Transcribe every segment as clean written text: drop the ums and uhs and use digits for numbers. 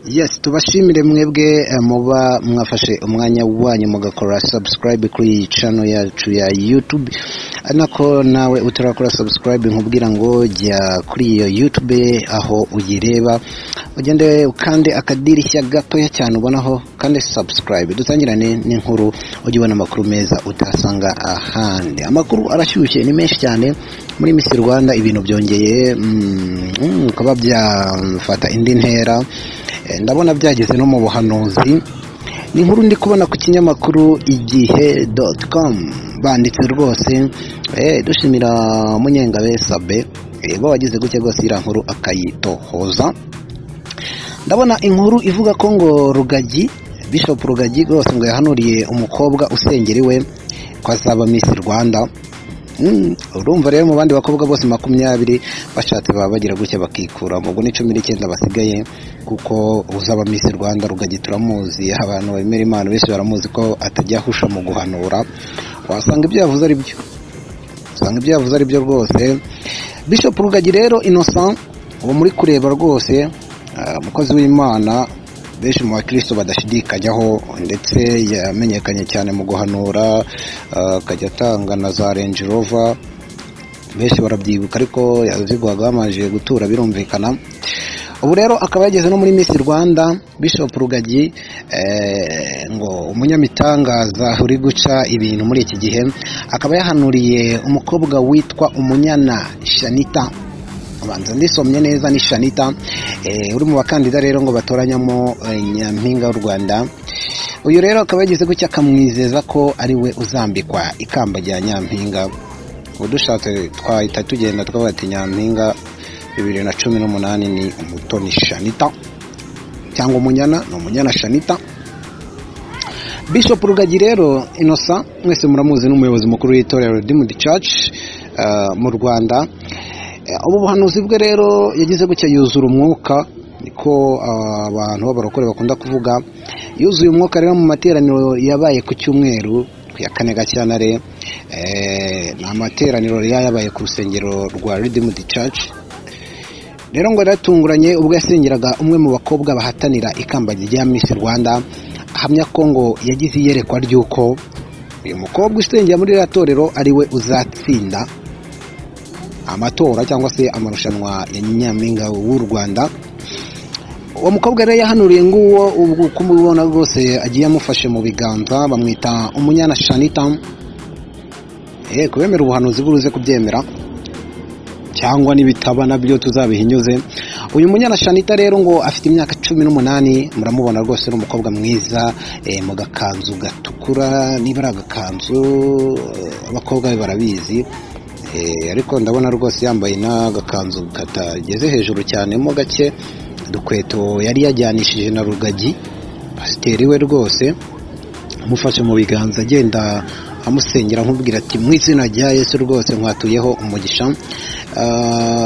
Yes, tubashimire mwebwe muba mwafashe umwanya wanyu mugakora subscribe kuri channel yacu ya YouTube. Anako nawe utarakora subscribe nkubwira ngo jya kuri iyo YouTube aho uyireba ugende ukande akadirishya gatoya cyane ubonaho kandi subscribe. Dutangirane n'inkuru ujibona amakuru meza utasanga ahandi. Amakuru arashyushye ni menshi cyane muri Miss Rwanda, ibintu byongeye ukaba byafata indi ntera. Ndabona byageze no mu buhanuzi. Ni inkuru ndi kubona ku kinyamakuru igihe.com banditse rwose dushimira Munyengabe Sabe bo wagize guke rwose ira nkuru akayitohoza. Ndabona inkuru ivuga ko ngo Rugagi, Bishop Rugagi rwose ngo yahanuriye umukobwa usengeriwe ko azaba Miss Rwanda. Urumva rero mu bandi bakobwa bose 20 bashatse baba bagira guke bakikura mu 19 basigaye, kuko uzaba Miss Rwanda Rugagi turamuzi, abantu bemera Imana bese baramuzi ko atajya ahusha mu guhanura. Wasanga ibyo yavuze ari byo, rwose. Bishop Rugagi rero Innocent uwo muri kureba rwose umukozi w'Imana benshi mu bakristo badashidikanyaho, ndetse yamenyekanye cyane mu guhanura, akajya atanga na za Range Rover, benshi barabyibuka, ariko yazigwaga amaje gutura birumvikana. Ubu rero akaba yageze no muri Miss Rwanda. Bishop Rugagi ngo umunyamitangaza uri guca ibintu muri iki gihe, akaba yahanuriye umukobwa witwa Umunyana Shanita. Abanza ndisomye neza, ni Shanita uri mu bakandida rero ngo batoranyamo Nyampinga w'u Rwanda. Uyu rero akaba yagize gucya akamwizeza ko ari we uzambikwa ikamba rya Nyampinga. Udushatse twahita tugenda twabati Nyampinga 2018 ni Umutoni Shanita cyangwa Umunyana, no Umunyana Shanita. Bishop Rugagi rero Innocent mwese muramuzi n'umuyobozi mukuru w'itorero Redeemed Church mu Rwanda. Ubu buhanuzi bwe rero yagize gucya yuzura umwuka, niko abantu b'abarokore bakunda kuvuga. Yuzuye umwuka rero mu materaniro yabaye ku cyumweru ya 4 Gashyantare. Ni amateraniro yabaye ku rusengero rwa Redeemed Church. Rero ngo yaratunguranye ubwo yasengeraga umwe mu bakobwa bahatanira ikamba rya Miss Rwanda, ahamya ko ngo yagize iyerekwa ry'uko uyu mukobwa usengera muri ratorero ari we uzatsinda amatora cyangwa se amarushanwa ya Nyampinga w'u Rwanda. Uwo mukobwa rero yahanuriye nguwo ubwo kumubona rwose agiye amufashe mu biganza, bamwita Umunyana Shanita. Kubemera ubuhanuzi buruze kubyemera, cyangwa nibitaba nabyo tuzabihinyuze. Uyu Munyana Shanita rero ngo afite imyaka 18, muramubona rwose n'umukobwa mwiza mu gakanzu gatukura, niba agakanzu abakobwa barabizi. Ariko ndabona rwose yambaye n'agakanzu katageze hejuru cyane mo gake, dukweto yari yajyanishije na Rugagi pasiteri we rwose amufashe mu biganza agenda amusengera nkubwira ati mu izina rya Yesu rwose nkwatuyeho umugisha.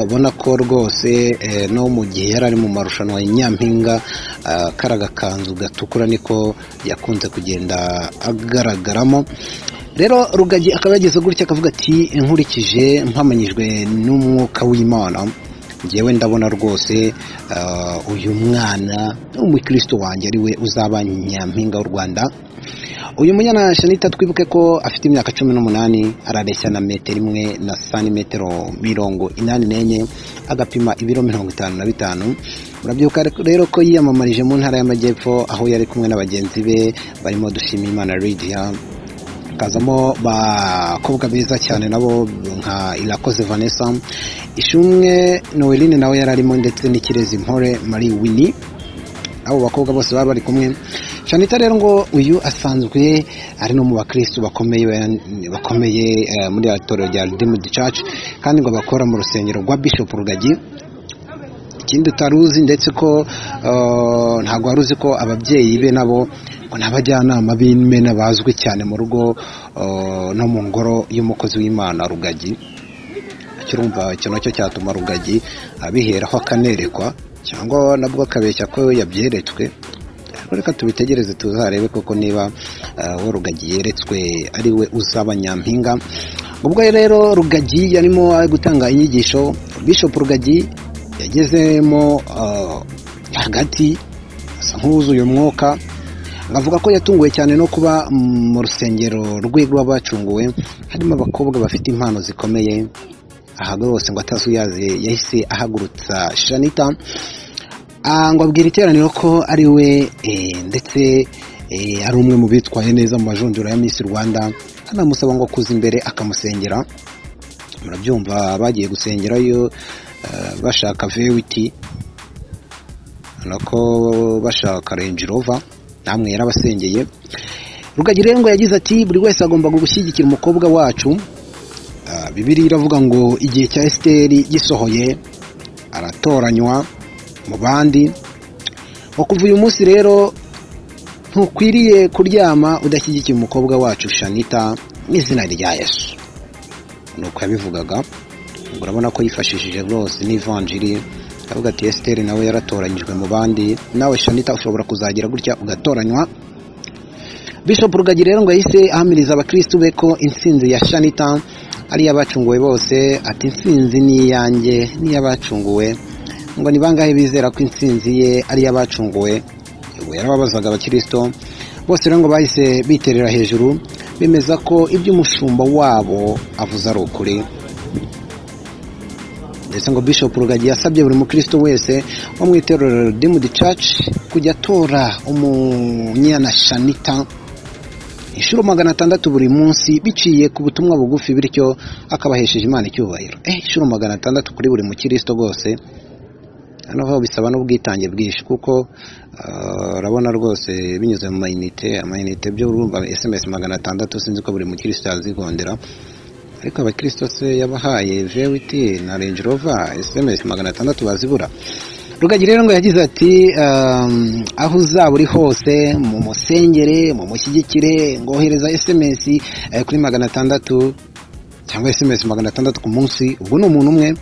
Bona ko rwose no mu gihe yari ari mu marushanwa ya Nyampinga, karaga kanzu gatukura niko yakunze kugenda agaragaramo. Rero Rugagi akaba yageze gutya akavuga ati nkurikije mpamanyijwe n'umwuka w'Imana, ngewe ndabona rwose uyu mwana umukristo wanjye ari we uzaba Nyampinga w'u Rwanda. Uyu Munyana Shanita twibuke ko afite imyaka 18, arareshya na metero 1 na santimetero 84, agapima ibiro 55. Murabyuka rero ko yiyamamarije mu ntara y'Amajyepfo, aho yari kumwe n'abagenzi be barimo Dushimimana Lydia, kazamo bakobwa beza cyane nabo nka Irakoze Vanessa, Ishumwe Noeline nawe yararimo, ndetse n'Ikirezi Mpore Marie Winnie. Abo bakobwa bose bari kumwe. Shanita rero ngo uyu asanzwe ari no mu bakristo bakomeye muri atorero rya Redeemed Church, kandi ngo bakora mu rusengero rwa Bishop Rugagi. Ikindi taruzi ndetse ko ntago waruzi ko ababyeyi be nabo ngo nabajyanama b'Imana bazwi cyane mu rugo no mu ngoro y'umukozi w'Imana Rugagi. Kirumva cyo nacyo cyatuma Rugagi abiheraho akanerekwa, cyangwa nabwo akabeshya ko yabyeretswe. Reka tubitegereze tuzarebe koko niba Rugagi yeretswe ari we uzaba Nyampinga. Ubwo rero Rugagi yarimo gutanga inyigisho, Bishop Rugagi yagezemo hagati nk'uzuye umwuka, ngavuga ko yatunguwe cyane no kuba mu rusengero rwe rw'abacunguwe harimo abakobwa bafite impano zikomeye. Aha rwose ngo atazuyaze yahise ahagurutsa Shanitah ngo abwira iteraniro ko ari we ndetse ari umwe mu bitwaye neza mu majonjora ya Miss Rwanda, anamusaba ngo kuza imbere akamusengera. Murabyumva bagiye gusengerayo bashaka V8 nako bashaka Range Rover, namwe yarabasengeye. Rugagi rero ngo yagize ati buri wese agomba gushyigikira umukobwa wacu. Bibiliya iravuga ngo igihe cya Esiteri gisohoye aratoranywa mu bandi. Kuva uyu munsi rero ntukwiriye kuryama udashyigikiye umukobwa wacu Shanitah mu izina rya Yesu. Nuko yabivugaga. Urabona ko yifashishije rwose n'ivanjiri, avuga ati Esiteri nawe yaratoranyijwe mu bandi, nawe Shanitah ushobora kuzagira gutya ugatoranywa. Bishop Rugagi rero ngo yahise ahamiriza abakristo be ko intsinzi ya Shanitah ari abacunguwe bose, ati intsinzi ni iyanjye ni abacunguwe. Ngo ni bangahe bizera ko intsinzi ye ari abacunguwe? Yarababazaga abakristo bose rero ngo bahise biterera hejuru bemeza ko ibyo umushumba wabo avuze ari ukuri. Ndetse ngo Bishop Rugagi yasabye buri mukristo wese wo mu itorero Redeemed Church kujya atora umunyana Shanitah inshuro 600 buri munsi biciye ku butumwa bugufi, bityo akabahesheje Imana icyubahiro. Inshuro 600 kuri buri mukristo rwose. Hano bisaba n'ubwitange bwinshi kuko urabona rwose binyuze mu amayinite byo urumva SMS 600 sinzi ko buri mukristo yazigondera, ariko abakristo se yabahaye V8 na Range Rover SMS 600 bazibura. Rugagi rero ngo yagize ati aho uzaba uri hose mu musengere mu mushyigikire, ngohereza SMS kuri 600 cyangwa SMS 600 ku munsi. Ubwo ni umuntu umwe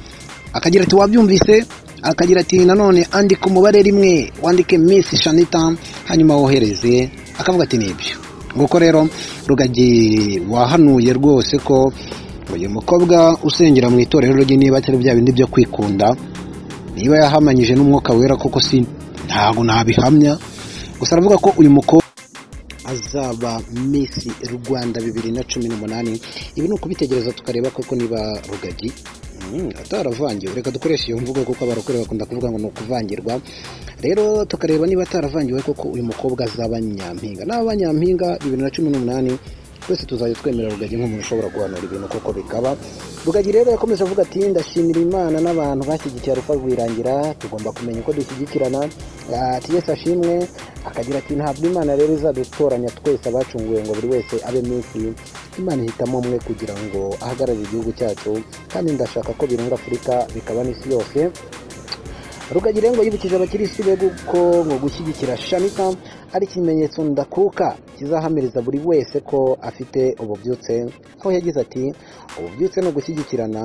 akagira ati wabyumvise, akagira ati nanone andika umubare rimwe wandike Miss Shanitah hanyuma wohereze, akavuga ati nibyo. Nguko rero Rugagi wahanuye rwose ko uyu mukobwa usengera mu itorero rye niba atari bya bindi byo kwikunda, niba yahamanyije n'umwuka wera koko si ntago nabihamya, gusa aravuga ko uyu mukobwa azaba Miss Rwanda 2018. Ibi ni ukubitegereza tukareba koko niba Rugagi ataravangiwe. Reka dukoresha iyo mvugo kuko abarokore bakunda kuvuga ngo ni ukuvangirwa. Rero tukareba niba ataravangiwe koko uyu mukobwa azaba nyampinga. N'abanyampinga 2018 twese tuzajya twemera Rugagi nk'umuntu ushobora guhanura ibintu koko bikaba. Rugagi rero yakomeje avuga ati ndashimira Imana n'abantu bashyigikiye Alpha Rwirangira, tugomba kumenya uko dushyigikirana. Ati Yesu ashimwe. Akagira ati ntabwo Imana rero izadutoranya twese abacunguwe ngo buri wese abe Miss. Imana ihitamo umwe kugira ngo ahagarare igihugu cyacu, kandi ndashaka ko birunga Afurika bikaba n'isi yose. Rugagi rero ngo yibukije abakirisitu be ko ngo gushyigikira Shanitah ari ikimenyetso ndakuka kizahamiriza buri wese ko afite ububyutse. Aho yagize ati ububyutse no gushyigikirana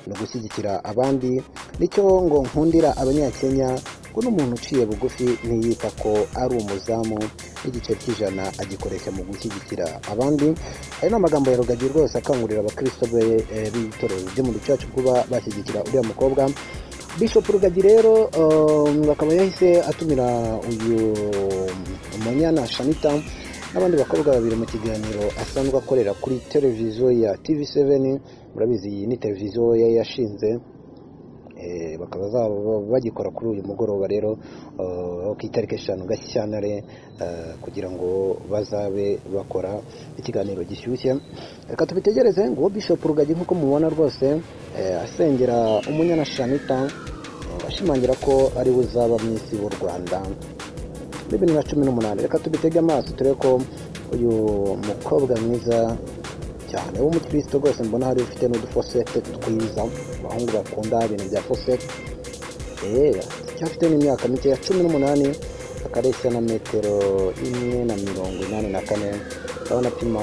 no gushyigikira abandi nicyo ngo nkundira abanyakenya, ko n'umuntu uciye bugufi ntiyita ko ari umuzamu, igice cy'ijana agikoresha mu gushyigikira abandi. Ayo ni amagambo ya Rugagi rwose akangurira abakristo be b'itorero Redeemed Church kuba bashyigikira uriya mukobwa. Bishop Rugagi rero akaba yahise atumira uyu umunyana Shanitah n'abandi bakobwa babiri mu kiganiro asanzwe akorera kuri televiziyo ya TV7. Murabizi iyi ni televiziyo yashinze, bakaba bagikora kuri uyu mugoroba rero ku itariki 5 Gashyantare kugira ngo bazabe bakora ikiganiro gishyushye. Reka tubitegereze ngo Bishop Rugagi nk'uko mubona rwose asengera umunyana Shanitah, ashimangira ko ari we uzaba Miss w'u Rwanda 2018. Reka tubitege amaso turebe ko uyu mukobwa mwiza cyane w'umukristo rwose mbona hari ufite n'udufosete twiza, abahungu bakunda ibintu bya fosete. Cyafite n'imyaka mike ya 18, akareshya na metero 1.84, abona pima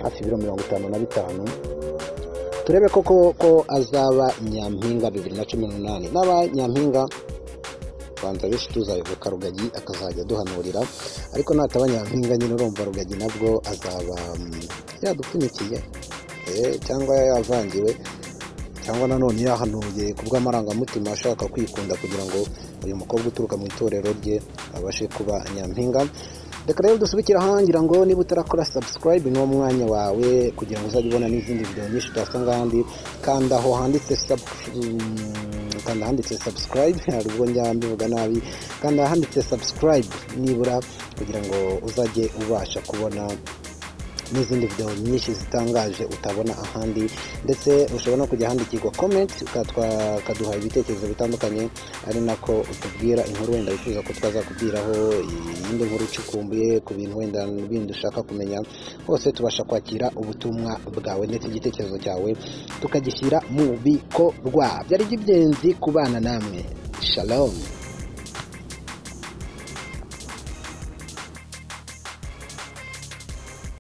hafi ibiro 55. Turebe ko azaba nyampinga 2018. N'aba nyampinga banza benshi tuzayivuka Rugagi akazajya duhanurira, ariko nataba nyampinga nyine urumva Rugagi nabwo azaba yadupfunyikiye cyangwa yavangiwe cyangwa nanone yahanuye kubw'amarangamutima ashaka kwikunda kugira ngo uyu mukobwa uturuka mu itorero rye abashe kuba nyampinga. Reka rero dusubikira ahangira ngo niba utarakora subscribe ni wo mwanya wawe kugira ngo uzajye ubona n'izindi video nyinshi utasanga ahandi. Kanda aho handitse subscribe, hari ubwo njya mbivuga nabi. Kanda handitse subscribe nibura kugira ngo uzajye ubasha kubona n'izindi video nyinshi zitangaje utabona ahandi, ndetse ushobora no kujya handikirwa comment ukaduha ibitekerezo bitandukanye, ari nako utubwira inkuru wenda wifuza ko twazakubwiraho, iyindi nkuru ucukumbuye ku bintu wenda bindi ushaka kumenya. Hose tubasha kwakira ubutumwa bwawe ndetse igitekerezo cyawe tukagishyira mu bikorwa. Byari by'ingenzi kubana namwe. Shalom.